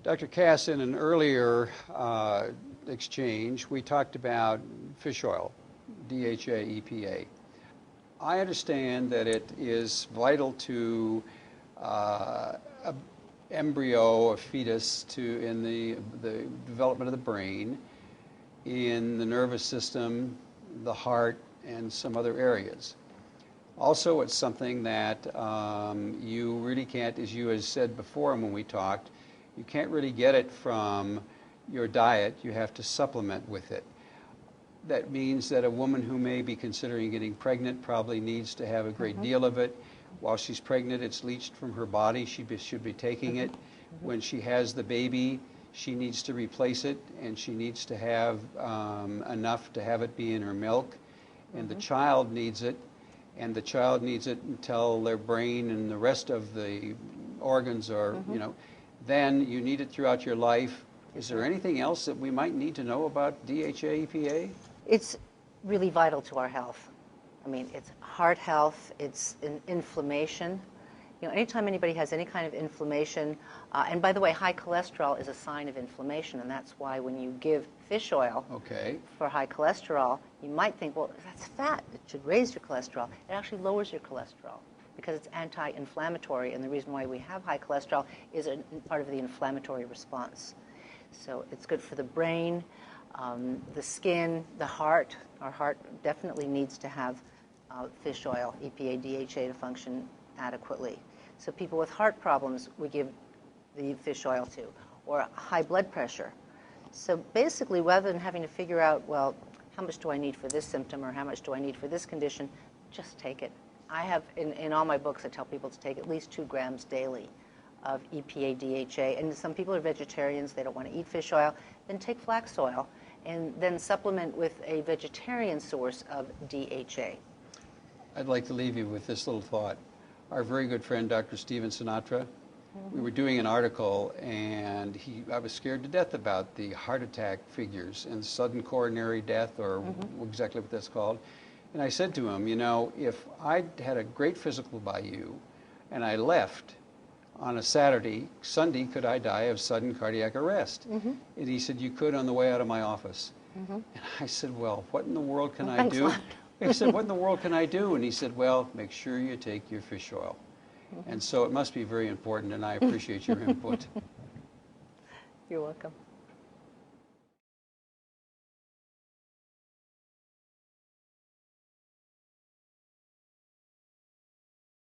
Dr. Cass, in an earlier exchange, we talked about fish oil, DHA, EPA. I understand that it is vital to an embryo, a fetus, in the development of the brain, in the nervous system, the heart, and some other areas. Also, it's something that you really can't, as you had said before when we talked, you can't really get it from your diet. You have to supplement with it. That means that a woman who may be considering getting pregnant probably needs to have a great deal of it. While she's pregnant, it's leached from her body. She should be taking it. When she has the baby, she needs to replace it, and she needs to have enough to have it be in her milk. And the child needs it, and the child needs it until their brain and the rest of the organs are, you know, then you need it throughout your life. Is there anything else that we might need to know about DHA, EPA? It's really vital to our health. I mean, it's heart health, it's inflammation. You know, anytime anybody has any kind of inflammation, and by the way, high cholesterol is a sign of inflammation, and that's why when you give fish oil for high cholesterol, you might think, well, that's fat. It should raise your cholesterol. It actually lowers your cholesterol because it's anti-inflammatory, and the reason why we have high cholesterol is a part of the inflammatory response. So it's good for the brain, the skin, the heart. Our heart definitely needs to have fish oil, EPA, DHA, to function adequately. So people with heart problems, we give the fish oil to, or high blood pressure. So basically, rather than having to figure out, well, how much do I need for this symptom or how much do I need for this condition, just take it. I have, in all my books, I tell people to take at least 2 grams daily of EPA, DHA. And some people are vegetarians, they don't want to eat fish oil, then take flax oil and then supplement with a vegetarian source of DHA. I'd like to leave you with this little thought. Our very good friend, Dr. Steven Sinatra, we were doing an article, and I was scared to death about the heart attack figures and sudden coronary death, or exactly what that's called. And I said to him, you know, if I had a great physical by you and I left on a Saturday, Sunday, could I die of sudden cardiac arrest? And he said, you could on the way out of my office. And I said, well, what in the world can I do? He said, what in the world can I do? And he said, well, make sure you take your fish oil. And so it must be very important, and I appreciate your input. You're welcome.